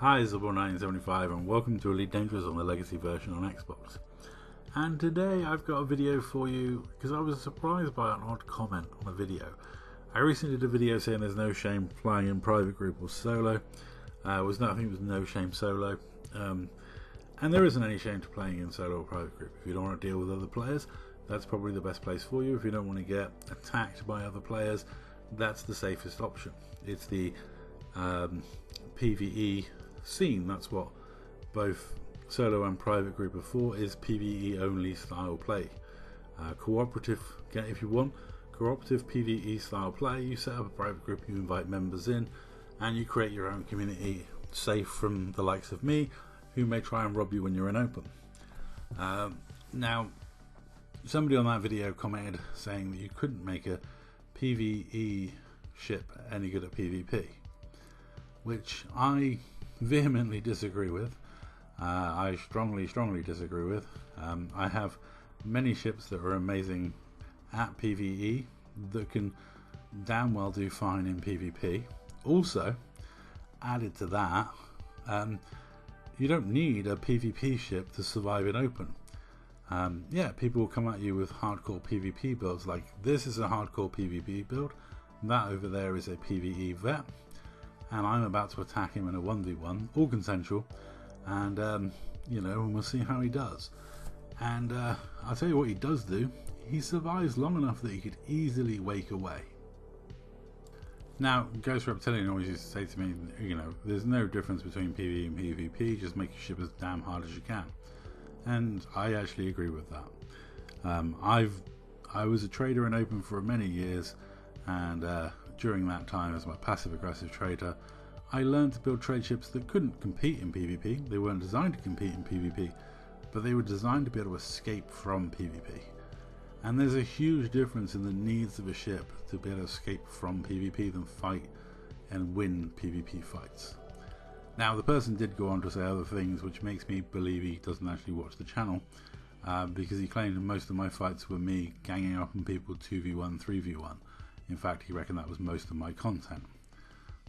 Hi, it's Zubble1975 and welcome to Elite Dangerous on the Legacy version on Xbox. And today I've got a video for you because I was surprised by an odd comment on a video. I recently did a video saying there's no shame playing in private group or solo. I think it was no shame solo. And there isn't any shame to playing in solo or private group. If you don't want to deal with other players, that's probably the best place for you. If you don't want to get attacked by other players, that's the safest option. It's the PvE scene. That's what both solo and private group are for, is PvE only style play. Cooperative, if you want cooperative PvE style play, you set up a private group, you invite members in, and you create your own community safe from the likes of me, who may try and rob you when you're in open. Now, somebody on that video commented saying that you couldn't make a PvE ship any good at PvP, which I vehemently disagree with. I strongly disagree with. I have many ships that are amazing at PvE that can damn well do fine in PvP. Also, added to that, you don't need a PvP ship to survive in open. Yeah, people will come at you with hardcore PvP builds like this is a hardcore PvP build, that over there is a PvE vet, and I'm about to attack him in a 1v1, all consensual, and we'll see how he does. And I'll tell you what he does do, he survives long enough that he could easily wake away. Now, Ghost Reptilian always used to say to me, there's no difference between PvE and PvP, just make your ship as damn hard as you can. And I actually agree with that. I was a trader in open for many years, and during that time as my passive aggressive trader, I learned to build trade ships that couldn't compete in PvP. They weren't designed to compete in PvP, but they were designed to be able to escape from PvP. And there's a huge difference in the needs of a ship to be able to escape from PvP than fight and win PvP fights. Now, the person did go on to say other things, which makes me believe he doesn't actually watch the channel, because he claimed that most of my fights were me ganging up on people 2v1, 3v1. In fact, he reckoned that was most of my content.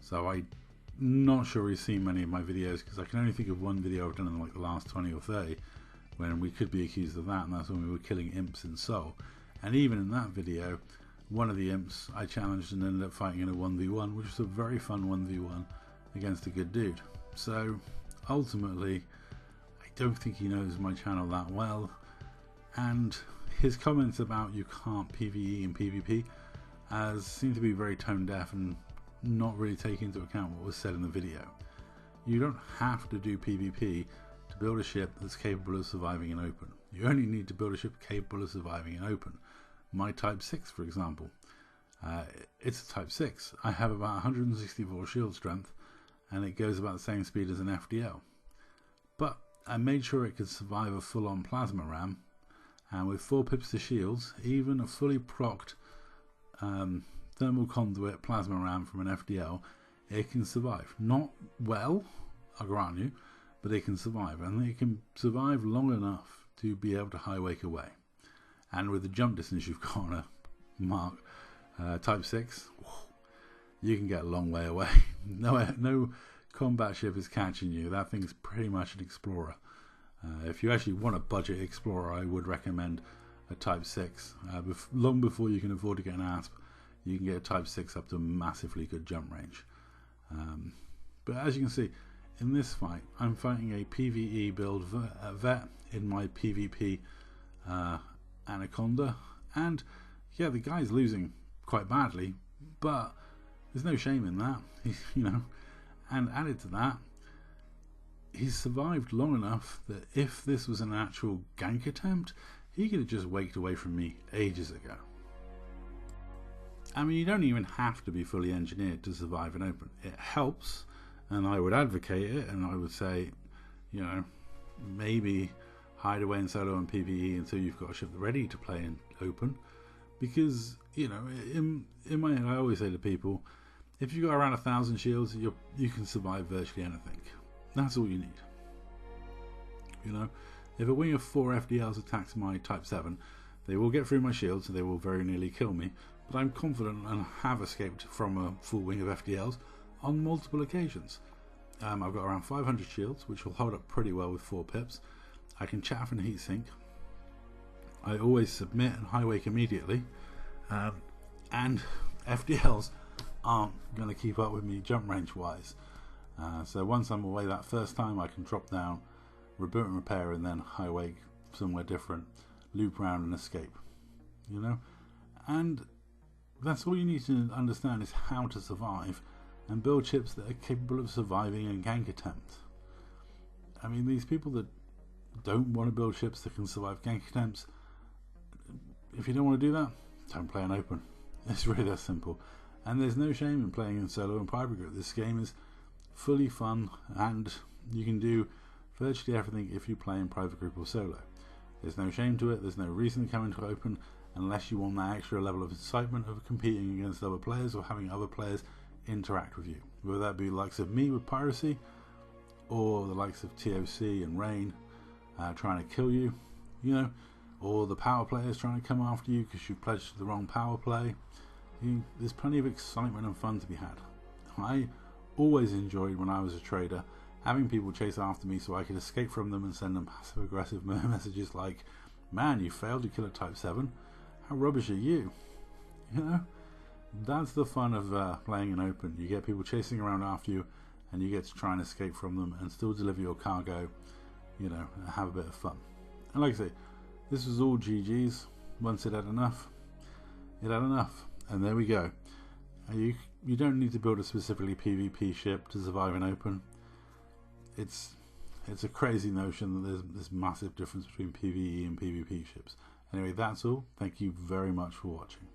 So I'm not sure he's seen many of my videos, because I can only think of one video I've done in like the last 20 or 30 when we could be accused of that, and that's when we were killing imps in Soul. And even in that video, one of the imps I challenged and ended up fighting in a 1v1, which was a very fun 1v1 against a good dude. So ultimately, I don't think he knows my channel that well, and his comments about you can't PvE and PvP seem to be very tone deaf and not really take into account what was said in the video. You don't have to do PvP to build a ship that's capable of surviving in open. You only need to build a ship capable of surviving in open. My Type 6, for example, it's a Type 6. I have about 164 shield strength, and it goes about the same speed as an FDL. But I made sure it could survive a full-on plasma ram, and with 4 pips to shields, even a fully procced thermal conduit plasma ram from an FDL, it can survive. Not well, I grant you, but it can survive, and it can survive long enough to be able to high wake away. And with the jump distance you've got on a Mark Type 6, you can get a long way away. No combat ship is catching you. That thing's pretty much an explorer. If you actually want a budget explorer, I would recommend a Type 6. Long before you can afford to get an ASP, you can get a Type 6 up to a massively good jump range. But as you can see, in this fight, I'm fighting a PvE build vet in my PvP Anaconda, and yeah, the guy's losing quite badly, but there's no shame in that, and added to that, he's survived long enough that if this was an actual gank attempt, he could have just waked away from me ages ago. I mean, you don't even have to be fully engineered to survive in open. It helps, and I would advocate it, and I would say, maybe hide away in solo and PvE until you've got a ship ready to play in open, because in my head I always say to people, if you've got around 1,000 shields, you can survive virtually anything. That's all you need. If a wing of 4 FDLs attacks my Type 7, they will get through my shields, so they will very nearly kill me, but I'm confident and have escaped from a full wing of FDLs on multiple occasions. I've got around 500 shields, which will hold up pretty well with 4 pips. I can chaff and heatsink. I always submit and high wake immediately, and FDLs aren't going to keep up with me jump range wise. So once I'm away that first time, I can drop down, reboot and repair, and then high wake somewhere different, loop around and escape. You know, and that's all you need to understand is how to survive and build ships that are capable of surviving a gank attempt. I mean, these people that don't want to build ships that can survive gank attempts, if you don't want to do that, don't play an open. It's really that simple. And there's no shame in playing in solo and private group. This game is fully fun, and you can do virtually everything if you play in private group or solo. There's no shame to it. There's no reason to come into open unless you want that extra level of excitement of competing against other players or having other players interact with you, whether that be the likes of me with piracy or the likes of TOC and Rain trying to kill you, you know, or the power players trying to come after you because you pledged to the wrong power play. There's plenty of excitement and fun to be had. I always enjoyed, when I was a trader, having people chase after me so I could escape from them and send them passive aggressive messages like, man, you failed to kill a type 7, how rubbish are you? You know, that's the fun of playing an open. You get people chasing around after you, and you get to try and escape from them and still deliver your cargo, you know, and have a bit of fun. And like I say, this was all GG's. Once it had enough, it had enough. And there we go. You don't need to build a specifically PvP ship to survive an open. It's a crazy notion that there's this massive difference between PvE and PvP ships. Anyway, that's all. Thank you very much for watching.